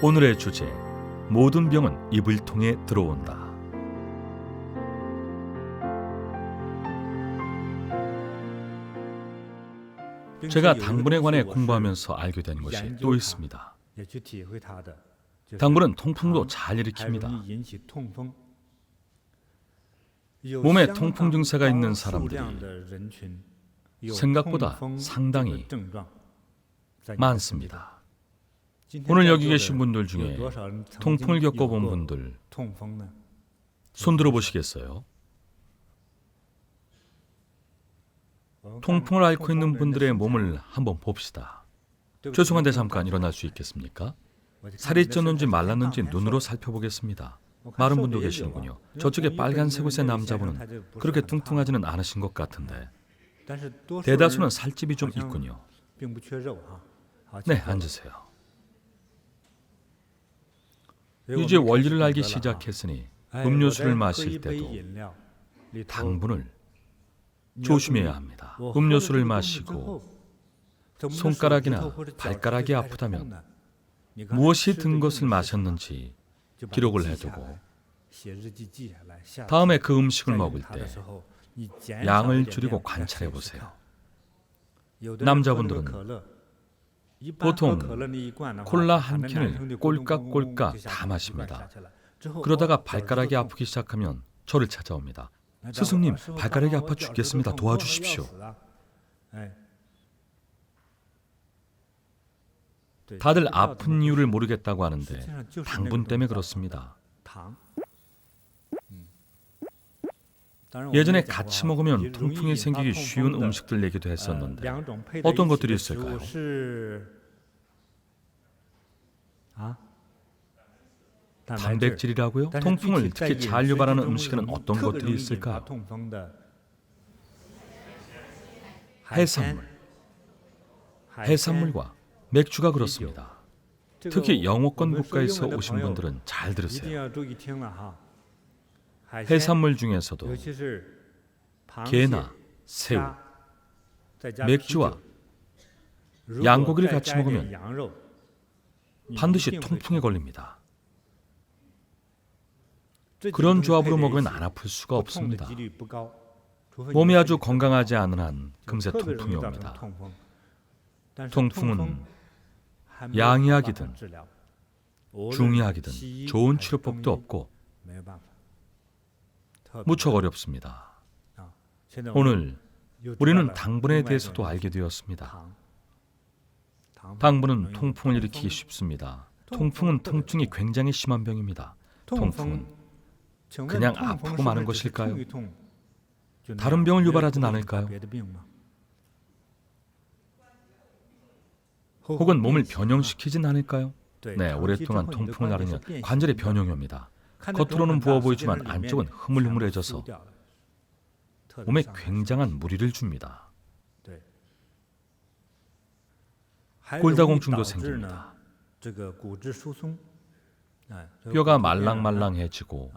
오늘의 주제, 모든 병은 입을 통해 들어온다. 제가 당분에 관해 공부하면서 알게 된 것이 또 있습니다. 당분은 통풍도 잘 일으킵니다. 몸에 통풍 증세가 있는 사람들이 생각보다 상당히 많습니다. 오늘 여기 계신 분들 중에 통풍을 겪어본 분들 손 들어보시겠어요? 통풍을 앓고 있는 분들의 몸을 한번 봅시다. 죄송한데 잠깐 일어날 수 있겠습니까? 살이 쪘는지 말랐는지 눈으로 살펴보겠습니다. 마른 분도 계시는군요. 저쪽에 빨간색 옷의 남자분은 그렇게 뚱뚱하지는 않으신 것 같은데 대다수는 살집이 좀 있군요. 네, 앉으세요. 이제 원리를 알기 시작했으니 음료수를 마실 때도 당분을 조심해야 합니다. 음료수를 마시고 손가락이나 발가락이 아프다면 무엇이 든 것을 마셨는지 기록을 해두고 다음에 그 음식을 먹을 때 양을 줄이고 관찰해 보세요. 남자분들은 보통 콜라 한 캔을 꼴깍꼴깍 다 마십니다. 그러다가 발가락이 아프기 시작하면 저를 찾아옵니다. 스승님, 발가락이 아파 죽겠습니다. 도와주십시오. 다들 아픈 이유를 모르겠다고 하는데 당분 때문에 그렇습니다. 예전에 같이 먹으면 통풍이 생기기 쉬운 음식들 얘기도 했었는데 어떤 것들이 있을까요? 단백질이라고요? 통풍을 특히 잘 유발하는 음식에는 어떤 것들이 있을까요? 해산물, 해산물과 맥주가 그렇습니다. 특히 영어권 국가에서 오신 분들은 잘 들으세요. 해산물 중에서도 게나 새우, 맥주와 양고기를 같이 먹으면 반드시 통풍에 걸립니다. 그런 조합으로 먹으면 안 아플 수가 없습니다. 몸이 아주 건강하지 않은 한 금세 통풍이 옵니다. 통풍은 양이약이든 중이약이든 좋은 치료법도 없고 무척 어렵습니다. 오늘 우리는 당분에 대해서도 알게 되었습니다. 당분은 통풍을 일으키기 쉽습니다. 통풍은 통증이 굉장히 심한 병입니다. 통풍은 그냥 아프고 마는 것일까요? 다른 병을 유발하진 않을까요? 혹은 몸을 변형시키진 않을까요? 네, 오랫동안 통풍을 앓으면 관절의 변형이 옵니다. 겉으로는 부어 보이지만 안쪽은 흐물흐물해져서 몸에 굉장한 무리를 줍니다. 골다공증도 생깁니다. 뼈가 말랑말랑해지고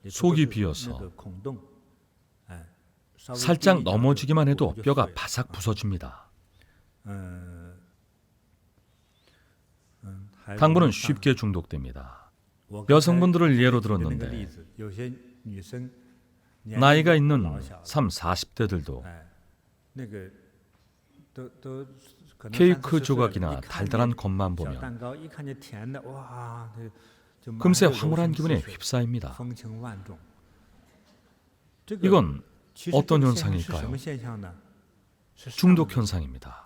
속이 비어서 살짝 넘어지기만 해도 뼈가 바삭 부서집니다. 당분은 쉽게 중독됩니다. 여성분들을 예로 들었는데 나이가 있는 30, 40대들도 케이크 조각이나 달달한 것만 보면 금세 황홀한 기분에 휩싸입니다. 이건 어떤 현상일까요? 중독 현상입니다.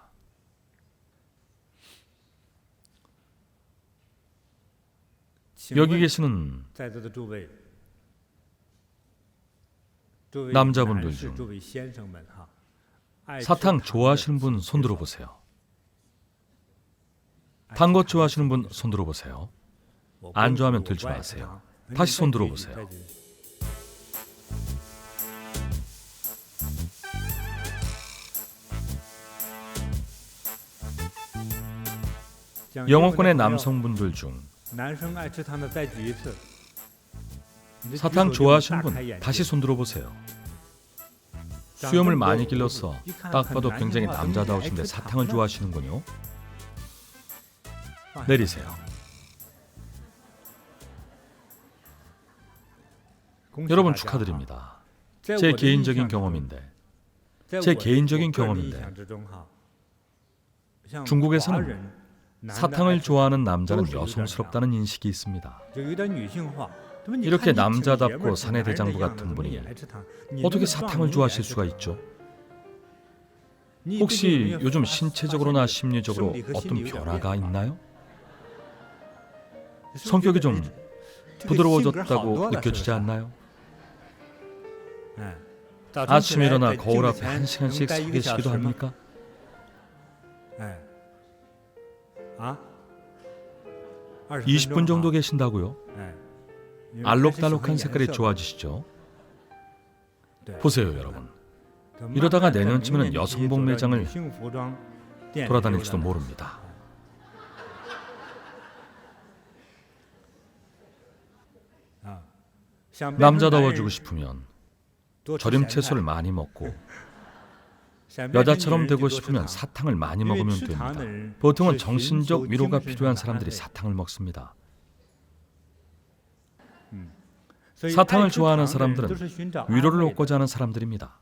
여기 계시는 남자분들 중 사탕 좋아하시는 분 손 들어보세요. 단 것 좋아하시는 분 손 들어보세요. 안 좋아하면 들지 마세요. 다시 손 들어보세요. 영어권의 남성분들 중 사탕 좋아하시는 분 다시 손 들어보세요. 수염을 많이 길러서 딱 봐도 굉장히 남자다우신데 사탕을 좋아하시는군요. 내리세요. 여러분 축하드립니다. 제 개인적인 경험인데 중국에서는 사탕을 좋아하는 남자는 여성스럽다는 인식이 있습니다. 이렇게 남자답고 사내대장부 같은 분이 어떻게 사탕을 좋아하실 수가 있죠? 혹시 요즘 신체적으로나 심리적으로 어떤 변화가 있나요? 성격이 좀 부드러워졌다고 느껴지지 않나요? 아침에 일어나 거울 앞에 1시간씩 서 계시기도 합니까? 20분 정도 계신다고요? 알록달록한 색깔이 좋아지시죠? 보세요, 여러분. 이러다가 내년쯤에는 여성복 매장을 돌아다닐지도 모릅니다. 남자다워지고 싶으면 절임 채소를 많이 먹고 여자처럼 되고 싶으면 사탕을 많이 먹으면 됩니다. 보통은 정신적 위로가 필요한 사람들이 사탕을 먹습니다. 사탕을 좋아하는 사람들은 위로를 얻고자 하는 사람들입니다.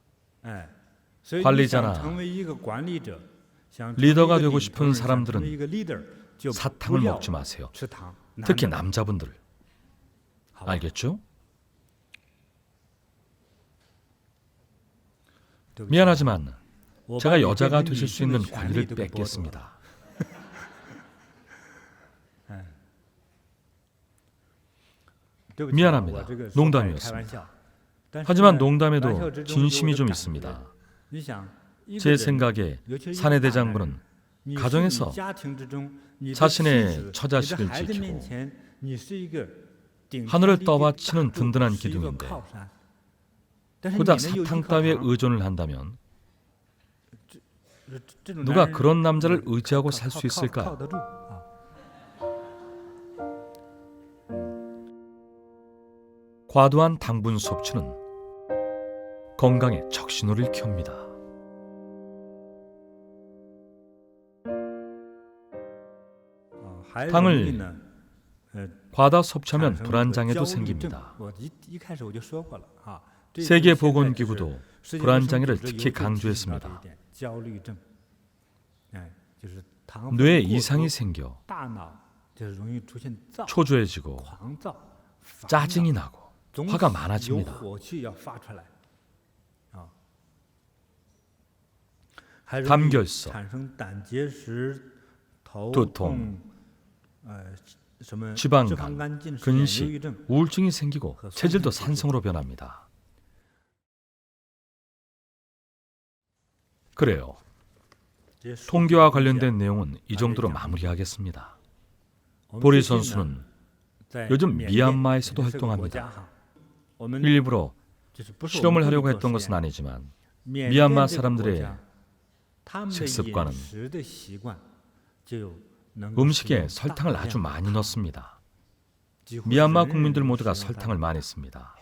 관리자나 리더가 되고 싶은 사람들은 사탕을 먹지 마세요. 특히 남자분들. 알겠죠? 미안하지만 제가 여자가 되실 수 있는 권리를 뺏겠습니다. 미안합니다. 농담이었습니다. 하지만 농담에도 진심이 좀 있습니다. 제 생각에 사내대장부는 가정에서 자신의 처자식을 지키고 하늘을 떠받치는 든든한 기둥인데 고작 사탕 따위에 의존을 한다면 누가 그런 남자를 의지하고 살 수 있을까요? 과도한 당분 섭취는 건강에 적신호를 켭니다. 당을 과다 섭취하면 불안장애도 생깁니다. 세계보건기구도 불안장애를 특히 강조했습니다. 뇌에 이상이 생겨 초조해지고 짜증이 나고 화가 많아집니다. 담결석, 두통, 지방간, 근식, 우울증이 생기고 체질도 산성으로 변합니다. 그래요. 통계와 관련된 내용은 이 정도로 마무리하겠습니다. 보리 선수는 요즘 미얀마에서도 활동합니다. 일부러 실험을 하려고 했던 것은 아니지만 미얀마 사람들의 식습관은 음식에 설탕을 아주 많이 넣습니다. 미얀마 국민들 모두가 설탕을 많이 씁니다.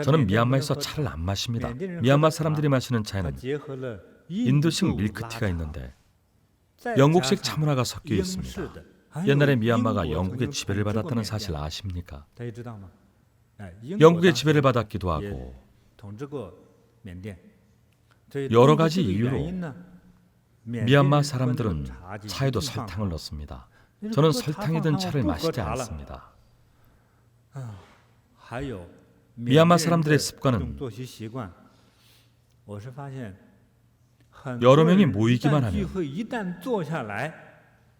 저는 미얀마에서 차를 안 마십니다. 미얀마 사람들이 마시는 차에는 인도식 밀크티가 있는데 영국식 차문화가 섞여 있습니다. 옛날에 미얀마가 영국의 지배를 받았다는 사실 아십니까? 영국의 지배를 받았기도 하고 여러 가지 이유로 미얀마 사람들은 차에도 설탕을 넣습니다. 저는 설탕이 든 차를 마시지 않습니다. 미얀마 사람들의 습관은 여러 명이 모이기만 하면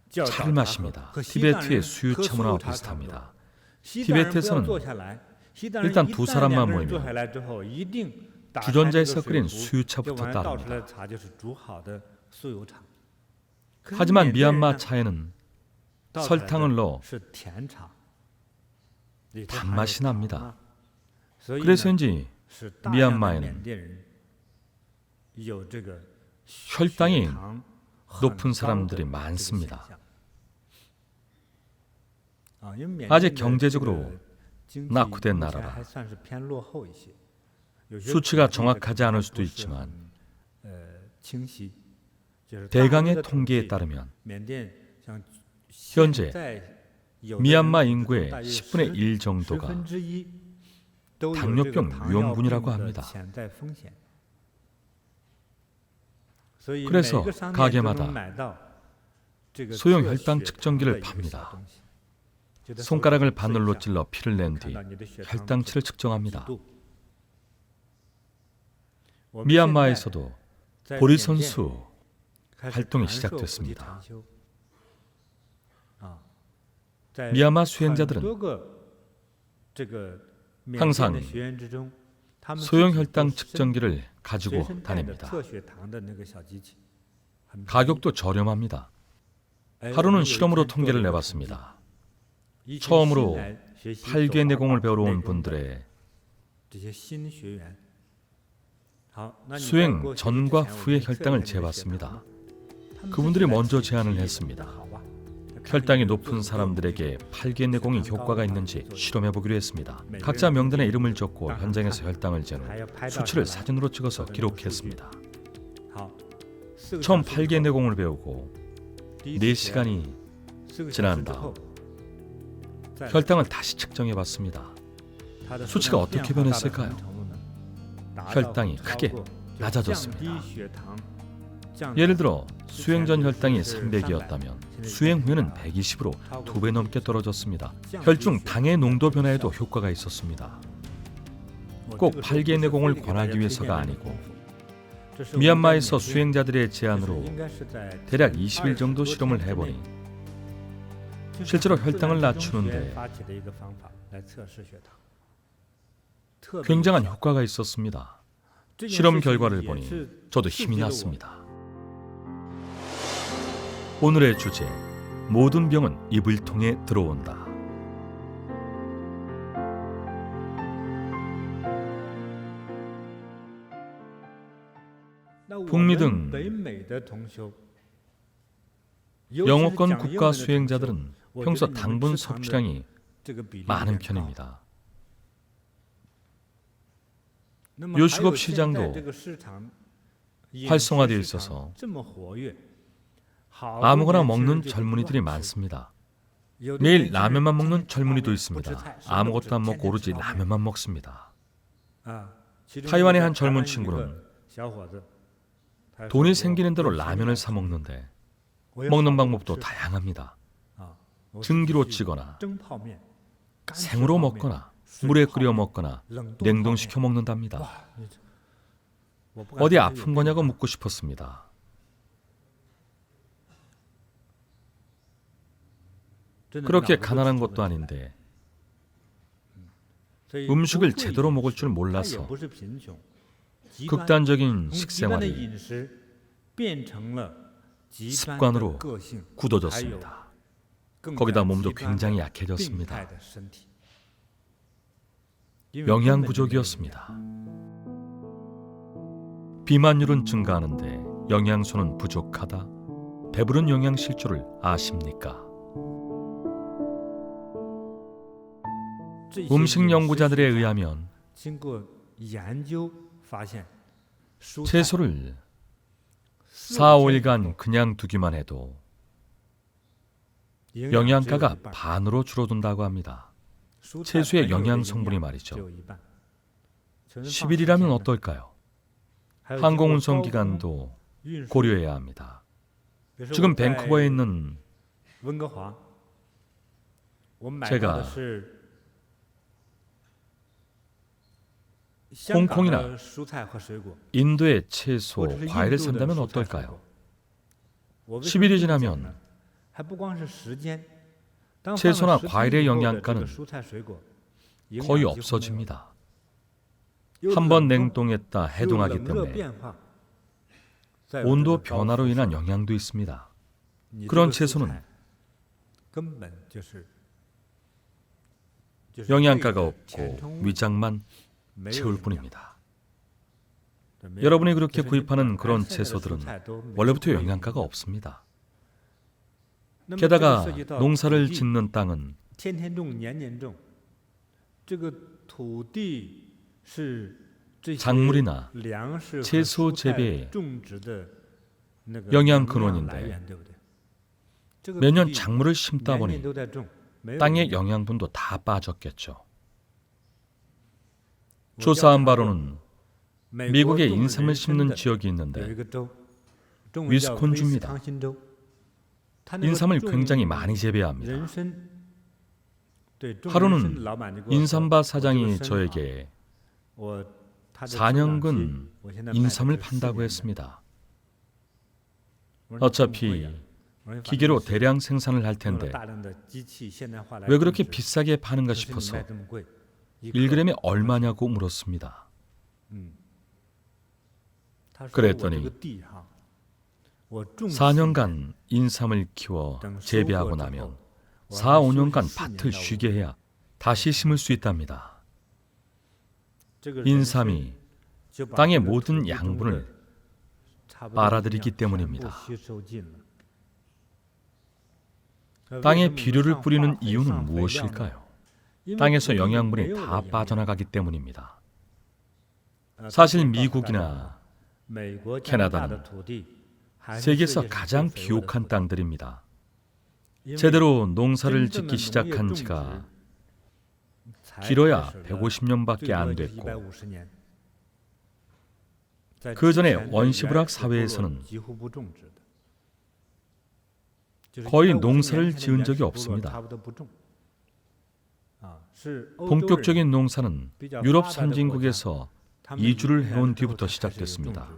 차를 마십니다. 티베트의 수유차 문화와 비슷합니다. 티베트에서는 일단 두 사람만 모이면 주전자에서 끓인 수유차부터 따릅니다. 하지만 미얀마 차에는 설탕을 넣어 단맛이 납니다. 그래서인지 미얀마에는 혈당이 높은 사람들이 많습니다. 아직 경제적으로 낙후된 나라라 수치가 정확하지 않을 수도 있지만 대강의 통계에 따르면 현재 미얀마 인구의 10분의 1 정도가 당뇨병 위험군이라고 합니다. 그래서 가게마다 소형 혈당 측정기를 팝니다. 손가락을 바늘로 찔러 피를 낸 뒤 혈당치를 측정합니다. 미얀마에서도 보리 선수 활동이 시작됐습니다. 미얀마 수행자들은 항상 소형 혈당 측정기를 가지고 다닙니다. 가격도 저렴합니다. 하루는 실험으로 통계를 내봤습니다. 처음으로 8개 내공을 배우러 온 분들의 수행 전과 후의 혈당을 재봤습니다. 그분들이 먼저 제안을 했습니다. 혈당이 높은 사람들에게 8개 내공이 효과가 있는지 실험해보기로 했습니다. 각자 명단에 이름을 적고 현장에서 혈당을 재는 수치를 사진으로 찍어서 기록했습니다. 처음 8개 내공을 배우고 4시간이 지난 다음 혈당을 다시 측정해봤습니다. 수치가 어떻게 변했을까요? 혈당이 크게 낮아졌습니다. 예를 들어 수행 전 혈당이 300이었다면 수행 후에는 120으로 2배 넘게 떨어졌습니다. 혈중 당의 농도 변화에도 효과가 있었습니다. 꼭 8개 내공을 권하기 위해서가 아니고 미얀마에서 수행자들의 제안으로 대략 20일 정도 실험을 해보니 실제로 혈당을 낮추는데 굉장한 효과가 있었습니다. 실험 결과를 보니 저도 힘이 났습니다. 오늘의 주제, 모든 병은 입을 통해 들어온다. 북미 등 영어권 국가 수행자들은 평소 당분 섭취량이 많은 편입니다. 요식업 시장도 활성화되어 있어서 아무거나 먹는 젊은이들이 많습니다. 매일 라면만 먹는 젊은이도 있습니다. 아무것도 안 먹고 오로지 라면만 먹습니다. 타이완의 한 젊은 친구는 돈이 생기는 대로 라면을 사 먹는데 먹는 방법도 다양합니다. 증기로 찌거나 생으로 먹거나 물에 끓여 먹거나 냉동시켜 먹는답니다. 어디 아픈 거냐고 묻고 싶었습니다. 그렇게 가난한 것도 아닌데 음식을 제대로 먹을 줄 몰라서 극단적인 식생활이 습관으로 굳어졌습니다. 거기다 몸도 굉장히 약해졌습니다. 영양 부족이었습니다. 비만율은 증가하는데 영양소는 부족하다. 배부른 영양실조를 아십니까? 음식 연구자들에 의하면 채소를 4, 5일간 그냥 두기만 해도 영양가가 반으로 줄어든다고 합니다. 채소의 영양 성분이 말이죠. 10일이라면 어떨까요? 항공운송 기간도 고려해야 합니다. 지금 밴쿠버에 있는 제가 홍콩이나 인도의 채소, 과일을 산다면 어떨까요? 10일이 지나면 채소나 과일의 영양가는 거의 없어집니다. 한번 냉동했다 해동하기 때문에 온도 변화로 인한 영향도 있습니다. 그런 채소는 영양가가 없고 위장만 채울 뿐입니다. 여러분이 그렇게 구입하는 그런 채소들은 원래부터 영양가가 없습니다. 게다가 농사를 짓는 땅은 작물이나 채소 재배의 영양 근원인데 매년 작물을 심다 보니 땅의 영양분도 다 빠졌겠죠. 조사한 바로는 미국에 인삼을 심는 지역이 있는데 위스콘주입니다. 인삼을 굉장히 많이 재배합니다. 하루는 인삼바 사장이 저에게 4년근 인삼을 판다고 했습니다. 어차피 기계로 대량 생산을 할 텐데 왜 그렇게 비싸게 파는가 싶어서 1g에 얼마냐고 물었습니다. 그랬더니 4년간 인삼을 키워 재배하고 나면 4, 5년간 밭을 쉬게 해야 다시 심을 수 있답니다. 인삼이 땅의 모든 양분을 빨아들이기 때문입니다. 땅에 비료를 뿌리는 이유는 무엇일까요? 땅에서 영양분이 다 빠져나가기 때문입니다. 사실 미국이나 캐나다는 세계에서 가장 비옥한 땅들입니다. 제대로 농사를 짓기 시작한 지가 길어야 150년밖에 안 됐고 그 전에 원시불학 사회에서는 거의 농사를 지은 적이 없습니다. 본격적인 농사는 유럽 선진국에서 이주를 해온 뒤부터 시작됐습니다.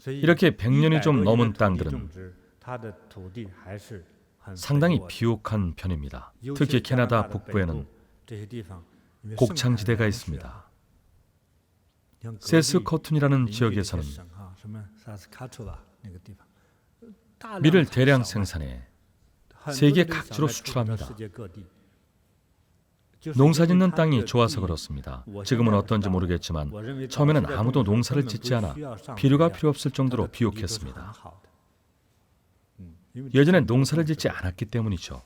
이렇게 100년이 좀 넘은 땅들은 상당히 비옥한 편입니다. 특히 캐나다 북부에는 곡창지대가 있습니다. 세스코툰이라는 지역에서는 밀을 대량 생산해 세계 각지로 수출합니다. 농사짓는 땅이 좋아서 그렇습니다. 지금은 어떤지 모르겠지만 처음에는 아무도 농사를 짓지 않아 비료가 필요 없을 정도로 비옥했습니다. 예전엔 농사를 짓지 않았기 때문이죠.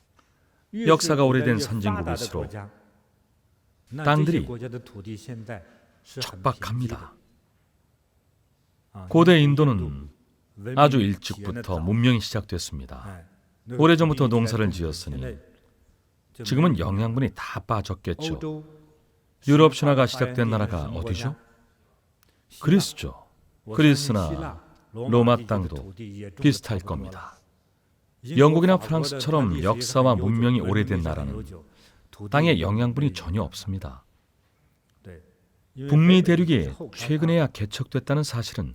역사가 오래된 선진국일수록 땅들이 척박합니다. 고대 인도는 아주 일찍부터 문명이 시작됐습니다. 오래전부터 농사를 지었으니 지금은 영양분이 다 빠졌겠죠. 유럽 신화가 시작된 나라가 어디죠? 그리스죠. 그리스나 로마 땅도 비슷할 겁니다. 영국이나 프랑스처럼 역사와 문명이 오래된 나라는 땅에 영양분이 전혀 없습니다. 북미 대륙이 최근에야 개척됐다는 사실은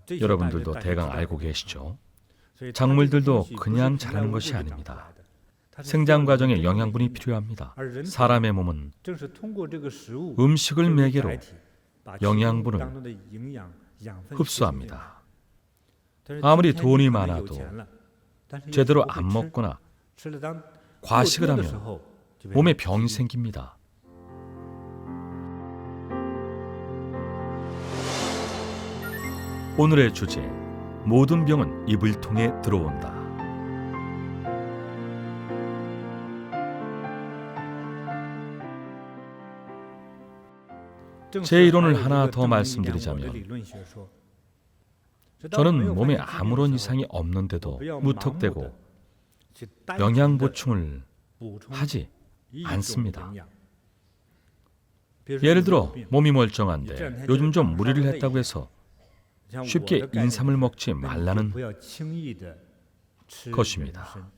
여러분들도 대강 알고 계시죠. 작물들도 그냥 자라는 것이 아닙니다. 생장 과정에 영양분이 필요합니다. 사람의 몸은 음식을 매개로 영양분을 흡수합니다. 아무리 돈이 많아도 제대로 안 먹거나 과식을 하면 몸에 병이 생깁니다. 오늘의 주제, 모든 병은 입을 통해 들어온다. 제 이론을 하나 더 말씀드리자면 저는 몸에 아무런 이상이 없는데도 무턱대고 영양 보충을 하지 않습니다. 예를 들어 몸이 멀쩡한데 요즘 좀 무리를 했다고 해서 쉽게 인삼을 먹지 말라는 것입니다.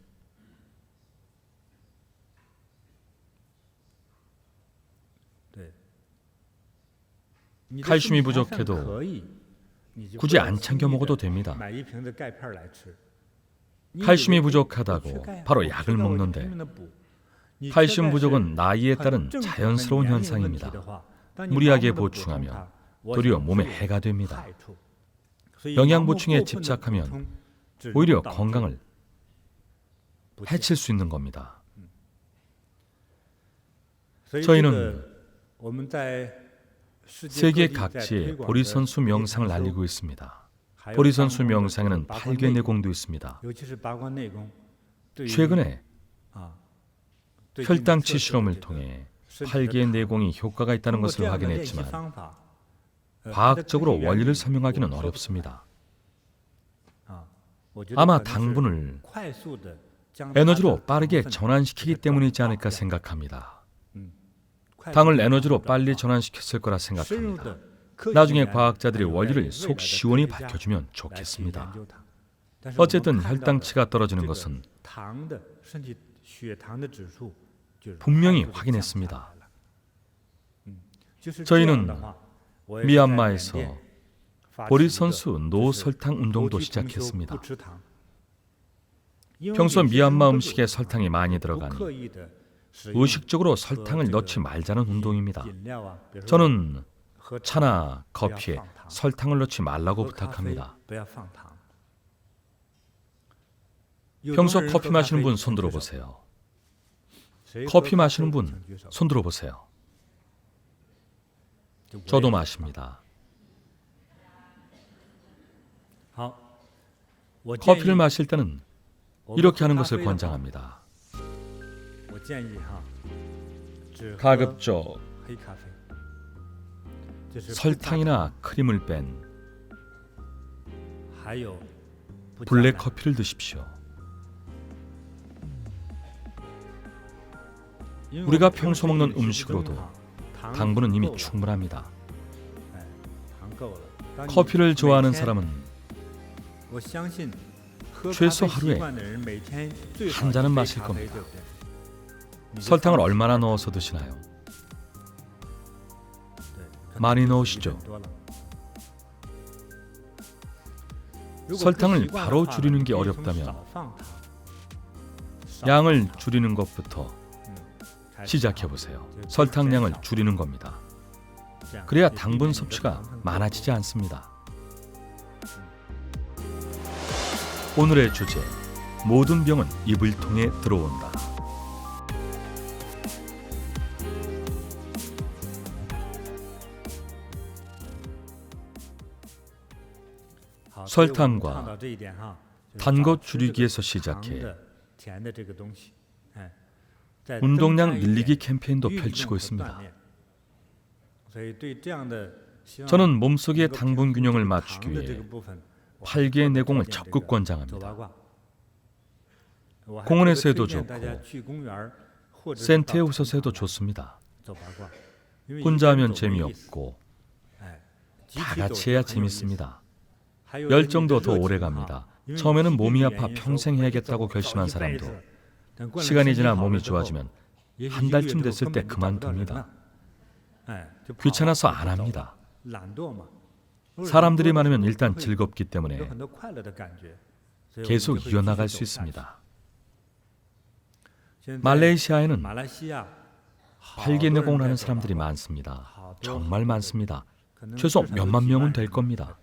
칼슘이 부족해도 굳이 안 챙겨 먹어도 됩니다. 칼슘이 부족하다고 바로 약을 먹는데 칼슘 부족은 나이에 따른 자연스러운 현상입니다. 무리하게 보충하면 도리어 몸에 해가 됩니다. 영양 보충에 집착하면 오히려 건강을 해칠 수 있는 겁니다. 저희는 세계 각지에 보리선수 명상을 알리고 있습니다. 보리선수 명상에는 8개 내공도 있습니다. 최근에 혈당치 실험을 통해 8개의 내공이 효과가 있다는 것을 확인했지만 과학적으로 원리를 설명하기는 어렵습니다. 아마 당분을 에너지로 빠르게 전환시키기 때문이지 않을까 생각합니다. 당을 에너지로 빨리 전환시켰을 거라 생각합니다. 나중에 과학자들이 원리를 속 시원히 밝혀주면 좋겠습니다. 어쨌든 혈당치가 떨어지는 것은 분명히 확인했습니다. 저희는 미얀마에서 보리 선수 노설탕 운동도 시작했습니다. 평소 미얀마 음식에 설탕이 많이 들어가니 의식적으로 설탕을 넣지 말자는 운동입니다. 저는 차나 커피에 설탕을 넣지 말라고 부탁합니다. 평소 커피 마시는 분 손 들어보세요. 커피 마시는 분 손 들어보세요. 저도 마십니다. 커피를 마실 때는 이렇게 하는 것을 권장합니다. 가급적 설탕이나 크림을 뺀 블랙 커피를 드십시오. 우리가 평소 먹는 음식으로도 당분은 이미 충분합니다. 커피를 좋아하는 사람은 최소 하루에 한 잔은 마실 겁니다. 설탕을 얼마나 넣어서 드시나요? 많이 넣으시죠? 설탕을 바로 줄이는 게 어렵다면 양을 줄이는 것부터 시작해보세요. 설탕량을 줄이는 겁니다. 그래야 당분 섭취가 많아지지 않습니다. 오늘의 주제, 모든 병은 입을 통해 들어온다. 설탕과 단 것 줄이기에서 시작해 운동량 늘리기 캠페인도 펼치고 있습니다. 저는 몸속의 당분 균형을 맞추기 위해 8개의 내공을 적극 권장합니다. 공원에서 해도 좋고 센터에 오셔서 해도 좋습니다. 혼자 하면 재미없고 다 같이 해야 재밌습니다. 열정도 더 오래 갑니다. 처음에는 몸이 아파 평생 해야겠다고 결심한 사람도 시간이 지나 몸이 좋아지면 한 달쯤 됐을 때 그만둡니다. 귀찮아서 안 합니다. 사람들이 많으면 일단 즐겁기 때문에 계속 이어나갈 수 있습니다. 말레이시아에는 8개 내공을 하는 사람들이 많습니다. 정말 많습니다. 최소 몇만 명은 될 겁니다.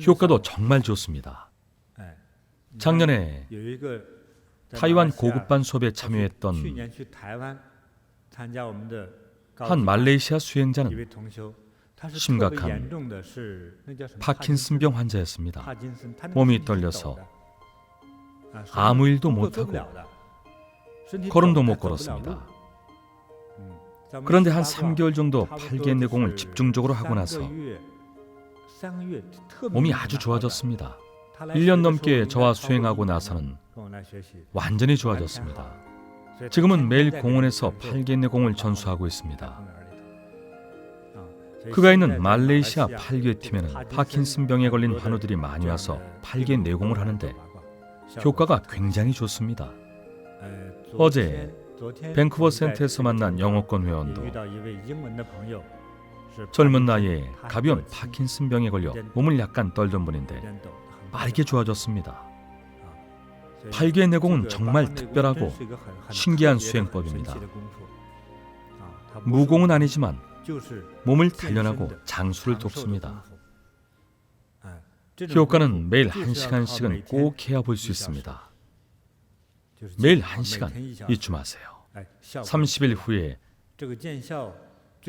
효과도 정말 좋습니다. 작년에 타이완 고급반 수업에 참여했던 한 말레이시아 수행자는 심각한 파킨슨병 환자였습니다. 몸이 떨려서 아무 일도 못하고 걸음도 못 걸었습니다. 그런데 한 3개월 정도 8개 내공을 집중적으로 하고 나서 몸이 아주 좋아졌습니다. 1년 넘게 저와 수행하고 나서는 완전히 좋아졌습니다. 지금은 매일 공원에서 8개 내공을 전수하고 있습니다. 그가 있는 말레이시아 8개 팀에는 파킨슨병에 걸린 환우들이 많이 와서 8개 내공을 하는데 효과가 굉장히 좋습니다. 어제 밴쿠버 센터에서 만난 영어권 회원도 젊은 나이에 가벼운 파킨슨병에 걸려 몸을 약간 떨던 분인데 빠르게 좋아졌습니다. 8개 내공은 정말 특별하고 신기한 수행법입니다. 무공은 아니지만 몸을 단련하고 장수를 돕습니다. 효과는 매일 1시간씩은 꼭 해야 볼 수 있습니다. 매일 1시간 잊지 마세요. 30일 후에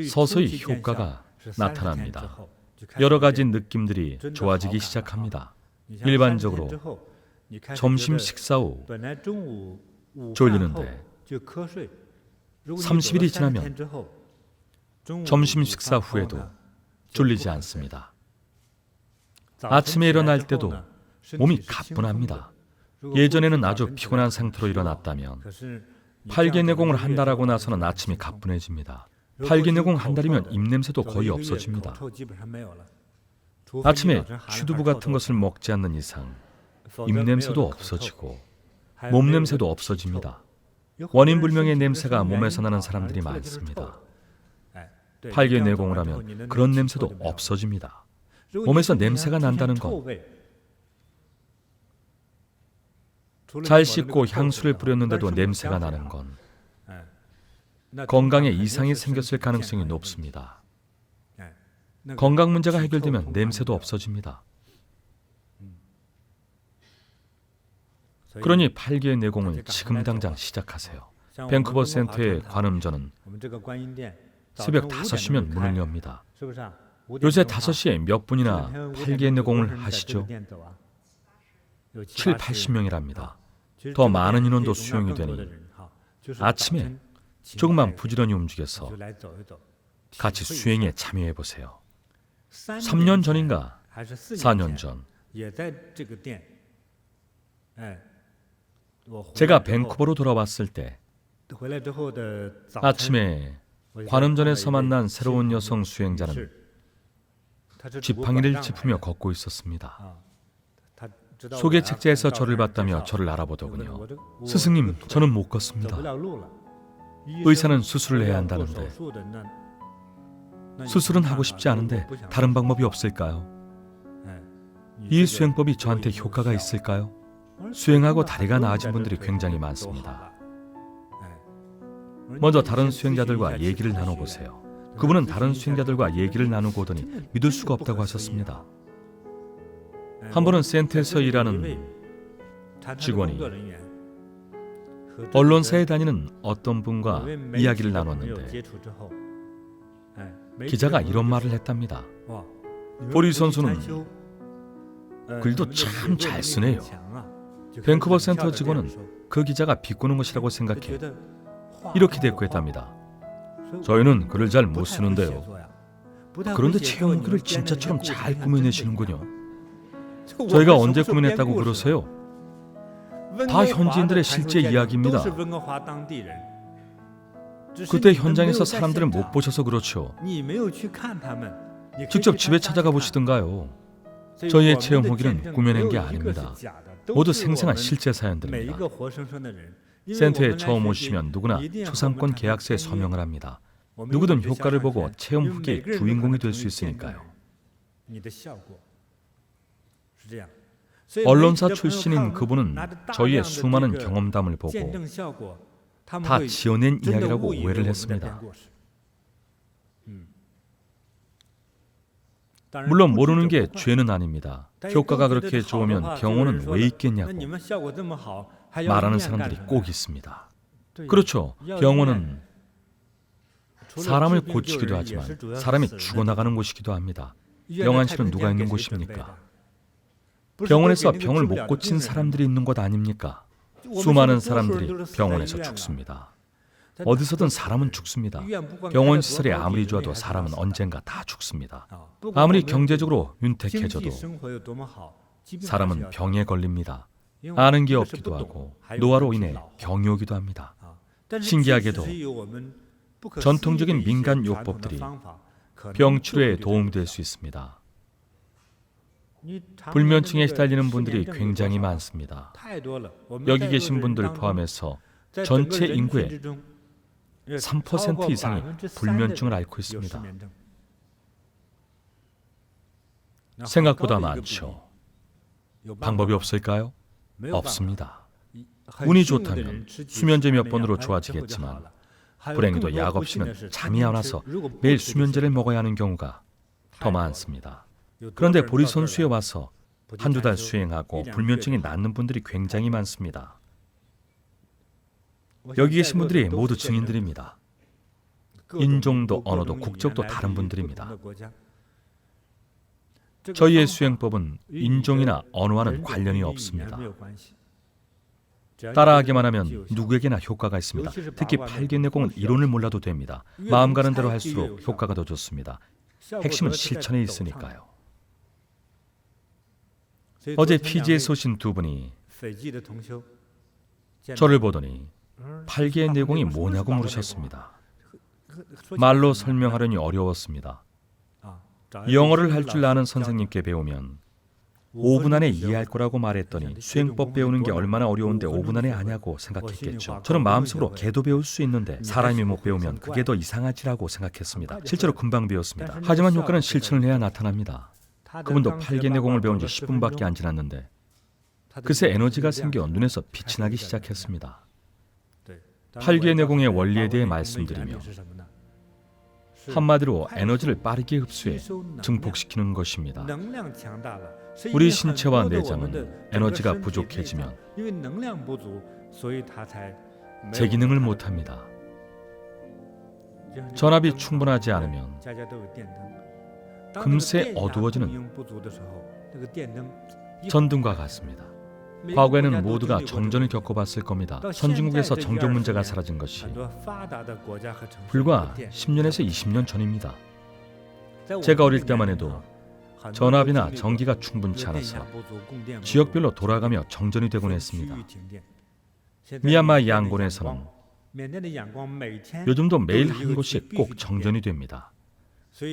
서서히 효과가 나타납니다. 여러 가지 느낌들이 좋아지기 시작합니다. 일반적으로 점심 식사 후 졸리는데 30일이 지나면 점심 식사 후에도 졸리지 않습니다. 아침에 일어날 때도 몸이 가뿐합니다. 예전에는 아주 피곤한 상태로 일어났다면 8개 내공을 한다라고 나서는 아침이 가뿐해집니다. 8개 내공 한 달이면 입냄새도 거의 없어집니다. 아침에 취두부 같은 것을 먹지 않는 이상 입냄새도 없어지고 몸냄새도 없어집니다. 원인 불명의 냄새가 몸에서 나는 사람들이 많습니다. 8개 내공을 하면 그런 냄새도 없어집니다. 몸에서 냄새가 난다는 건 잘 씻고 향수를 뿌렸는데도 냄새가 나는 건 건강에 이상이 생겼을 가능성이 높습니다. 건강 문제가 해결되면 냄새도 없어집니다. 그러니 8개의 내공을 지금 당장 시작하세요. 밴쿠버 센터의 관음전은 새벽 5시면 문을 엽니다. 요새 5시에 몇 분이나 8개의 내공을 하시죠? 7, 80명이랍니다. 더 많은 인원도 수용이 되니 아침에 조금만 부지런히 움직여서 같이 수행에 참여해보세요. 3년 전인가 4년 전 제가 밴쿠버로 돌아왔을 때 아침에 관음전에서 만난 새로운 여성 수행자는 지팡이를 짚으며 걷고 있었습니다. 소개책자에서 저를 봤다며 저를 알아보더군요. 스승님, 저는 못 걷습니다. 의사는 수술을 해야 한다는데 수술은 하고 싶지 않은데 다른 방법이 없을까요? 이 수행법이 저한테 효과가 있을까요? 수행하고 다리가 나아진 분들이 굉장히 많습니다. 먼저 다른 수행자들과 얘기를 나눠보세요. 그분은 다른 수행자들과 얘기를 나누고 오더니 믿을 수가 없다고 하셨습니다. 한 번은 센터에서 일하는 직원이 언론사에 다니는 어떤 분과 이야기를 나눴는데 기자가 이런 말을 했답니다. 보리 선수는 글도 참 잘 쓰네요. 밴쿠버 센터 직원은 그 기자가 비꼬는 것이라고 생각해 이렇게 대꾸했답니다. 저희는 글을 잘 못 쓰는데요. 그런데 체험글을 진짜처럼 잘 꾸며내시는군요. 저희가 언제 꾸며냈다고 그러세요? 다 현지인들의 실제 이야기입니다. 그때 현장에서 사람들을 못 보셔서 그렇죠. 직접 집에 찾아가 보시든가요. 저희의 체험 후기는 꾸며낸 게 아닙니다. 모두 생생한 실제 사연들입니다. 센터에 처음 오시면 누구나 초상권 계약서에 서명을 합니다. 누구든 효과를 보고 체험 후기의 주인공이 될 수 있으니까요. 언론사 출신인 그분은 저희의 수많은 경험담을 보고 다 지어낸 이야기라고 오해를 했습니다. 물론 모르는 게 죄는 아닙니다. 효과가 그렇게 좋으면 병원은 왜 있겠냐고 말하는 사람들이 꼭 있습니다. 그렇죠. 병원은 사람을 고치기도 하지만 사람이 죽어나가는 곳이기도 합니다. 영안실은 누가 있는 곳입니까? 병원에서 병을 못 고친 사람들이 있는 곳 아닙니까? 수많은 사람들이 병원에서 죽습니다. 어디서든 사람은 죽습니다. 병원 시설이 아무리 좋아도 사람은 언젠가 다 죽습니다. 아무리 경제적으로 윤택해져도 사람은 병에 걸립니다. 아는 게 없기도 하고 노화로 인해 병이 오기도 합니다. 신기하게도 전통적인 민간 요법들이 병 치료에 도움이 될 수 있습니다. 불면증에 시달리는 분들이 굉장히 많습니다. 여기 계신 분들 포함해서 전체 인구의 3% 이상이 불면증을 앓고 있습니다. 생각보다 많죠. 방법이 없을까요? 없습니다. 운이 좋다면 수면제 몇 번으로 좋아지겠지만 불행히도 약 없이는 잠이 안 와서 매일 수면제를 먹어야 하는 경우가 더 많습니다. 그런데 보리 선수에 와서 한두 달 수행하고 불면증이 낫는 분들이 굉장히 많습니다. 여기 계신 분들이 모두 증인들입니다. 인종도 언어도 국적도 다른 분들입니다. 저희의 수행법은 인종이나 언어와는 관련이 없습니다. 따라하기만 하면 누구에게나 효과가 있습니다. 특히 8개 내공은 이론을 몰라도 됩니다. 마음 가는 대로 할수록 효과가 더 좋습니다. 핵심은 실천에 있으니까요. 어제 피지에서 오신 두 분이 저를 보더니 팔기의 내공이 뭐냐고 물으셨습니다. 말로 설명하려니 어려웠습니다. 영어를 할 줄 아는 선생님께 배우면 5분 안에 이해할 거라고 말했더니 수행법 배우는 게 얼마나 어려운데 5분 안에 아냐고 생각했겠죠. 저는 마음속으로 개도 배울 수 있는데 사람이 못 배우면 그게 더 이상하지라고 생각했습니다. 실제로 금방 배웠습니다. 하지만 효과는 실천을 해야 나타납니다. 그분도 팔기 내공을 배운 지 10분밖에 안 지났는데 그새 에너지가 생겨 눈에서 빛이 나기 시작했습니다. 팔기 내공의 원리에 대해 말씀드리며 한마디로 에너지를 빠르게 흡수해 증폭시키는 것입니다. 우리 신체와 내장은 에너지가 부족해지면 제 기능을 못합니다. 전압이 충분하지 않으면 금세 어두워지는 전등과 같습니다. 과거에는 모두가 정전을 겪어봤을 겁니다. 선진국에서 정전 문제가 사라진 것이 불과 10년에서 20년 전입니다. 제가 어릴 때만 해도 전압이나 전기가 충분치 않아서 지역별로 돌아가며 정전이 되곤 했습니다. 미얀마 양곤에서는 요즘도 매일 한 곳씩 꼭 정전이 됩니다.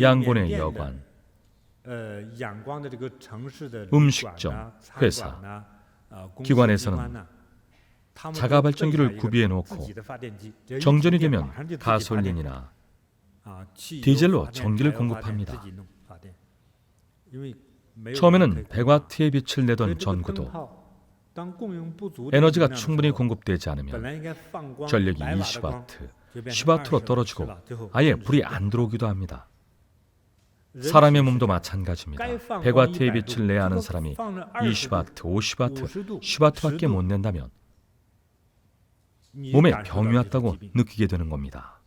양곤의 여관, 음식점, 회사, 기관에서는 자가 발전기를 구비해 놓고 정전이 되면 가솔린이나 디젤로 전기를 공급합니다. 처음에는 100와트의 빛을 내던 전구도 에너지가 충분히 공급되지 않으면 전력이 20와트, 10와트로 떨어지고 아예 불이 안 들어오기도 합니다. 사람의 몸도 마찬가지입니다. 100와트의 빛을 내야 하는 사람이 20와트, 50와트, 10와트밖에 못 낸다면 몸에 병이 왔다고 느끼게 되는 겁니다.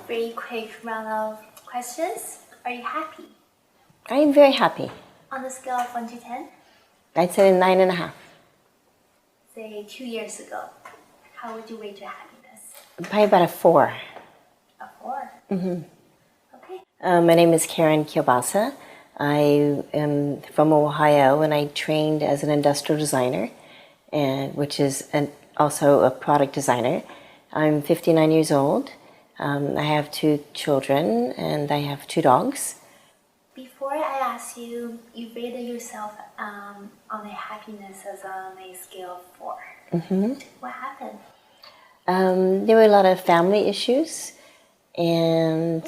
Very quick round of questions. Are you happy? I'm very happy. On the scale of 1 to 10, I'd say 9.5. say 2 years ago, how would you rate your happiness? Probably about a 4. A 4? Okay. My name is Karen Kielbasa. I am from Ohio and I trained as an industrial designer, which is also a product designer. I'm 59 years old. I have 2 children and I have 2 dogs. Before I ask you, you rated yourself on a happiness as on a scale of 4. What happened? There were a lot of family issues, and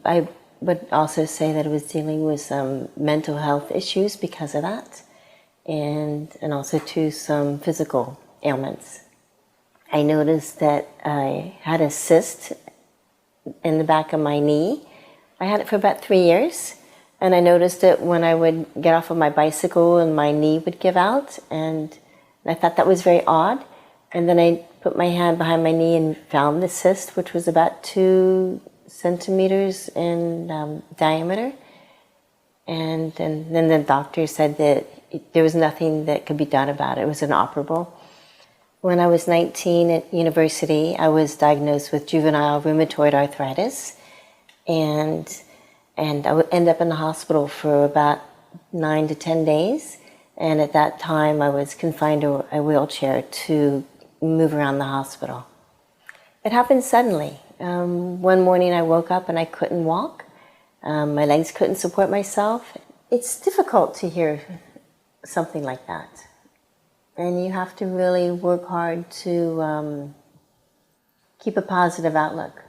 I would also say that I was dealing with some mental health issues because of that, and also too some physical ailments. I noticed that I had a cyst in the back of my knee. I had it for about 3 years, and I noticed it when I would get off of my bicycle and my knee would give out, and I thought that was very odd. And then I put my hand behind my knee and found the cyst, which was about 2 centimeters in diameter. And then the doctor said that there was nothing that could be done about it. It was inoperable. When I was 19 at university, I was diagnosed with juvenile rheumatoid arthritis, and I would end up in the hospital for about 9 to 10 days. And at that time, I was confined to a wheelchair to move around the hospital. It happened suddenly. One morning I woke up and I couldn't walk. My legs couldn't support myself. It's difficult to hear something like that. And you have to really work hard to keep a positive outlook.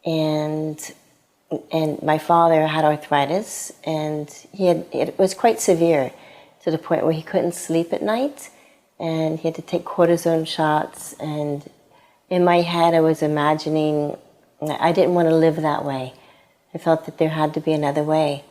And my father had arthritis, and it was quite severe to the point where he couldn't sleep at night, and he had to take cortisone shots. And in my head, I was imagining I didn't want to live that way. I felt that there had to be another way.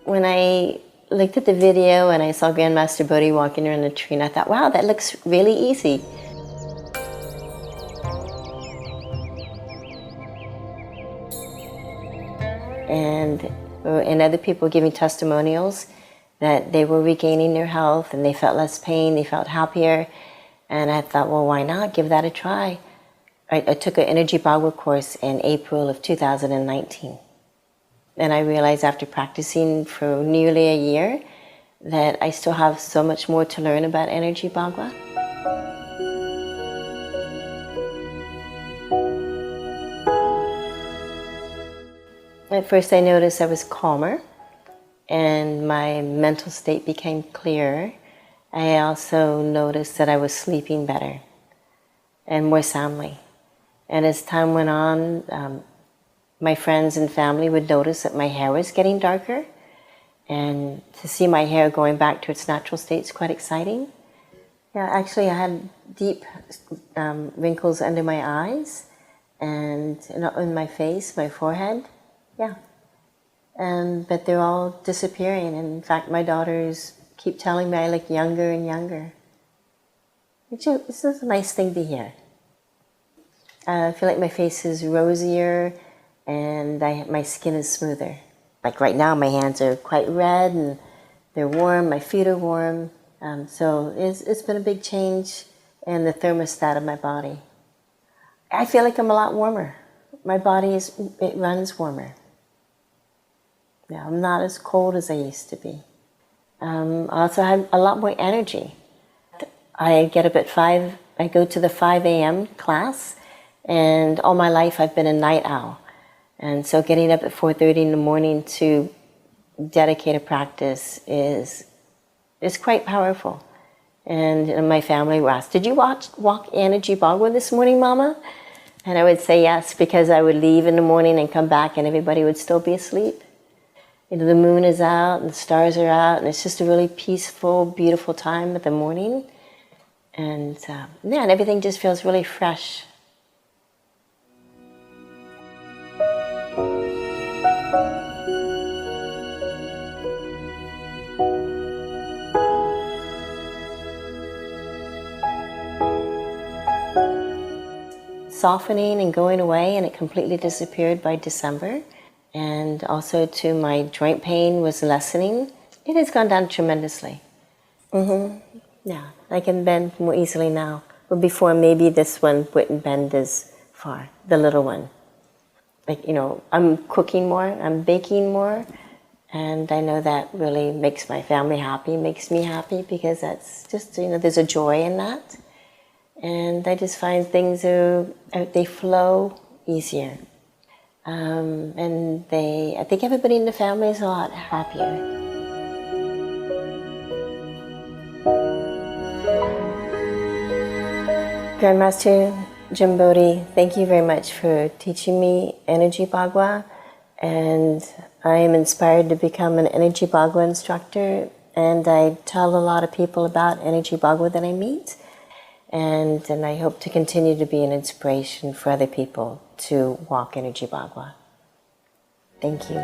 When I looked at the video and I saw Grandmaster Bodhi walking around the tree, and I thought, wow, that looks really easy. And other people giving testimonials that they were regaining their health and they felt less pain, they felt happier. And I thought, well, why not give that a try? I took an Energy Bagua course in April of 2019. And I realized after practicing for nearly a year that I still have so much more to learn about Energy Bagua. At first I noticed I was calmer and my mental state became clearer. I also noticed that I was sleeping better and more soundly. And as time went on, my friends and family would notice that my hair was getting darker, and to see my hair going back to its natural state is quite exciting. Yeah, actually I had deep wrinkles under my eyes and in my face, my forehead. Yeah, but they're all disappearing. And in fact, my daughters keep telling me I look younger and younger. This is a nice thing to hear. I feel like my face is rosier and my skin is smoother. Like right now, my hands are quite red and they're warm, my feet are warm. So it's been a big change in the thermostat of my body. I feel like I'm a lot warmer. My body it runs warmer. Yeah, I'm not as cold as I used to be. I also have a lot more energy. I get up at 5, I go to the 5 a.m. class, and all my life I've been a night owl. And so getting up at 4:30 in the morning to dedicate a practice is quite powerful. And my family were asked, did you walk Energy Bagua this morning, Mama? And I would say yes, because I would leave in the morning and come back and everybody would still be asleep. You know, the moon is out and the stars are out, and it's just a really peaceful, beautiful time at the morning. And and everything just feels really fresh. Softening and going away, and it completely disappeared by December. And also too, my joint pain was lessening. It has gone down tremendously. Yeah, I can bend more easily now. But before, maybe this one wouldn't bend as far, the little one. Like, you know, I'm cooking more, I'm baking more, and I know that really makes my family happy, makes me happy, because that's just, you know, there's a joy in that. And I just find things they flow easier. And I think everybody in the family is a lot happier. Grandmaster Jim Bodhi, thank you very much for teaching me Energy Bagua And I am inspired to become an Energy Bagua instructor, and I tell a lot of people about Energy Bagua that I meet, and I hope to continue to be an inspiration for other people to walk Energy Bagua. Thank you.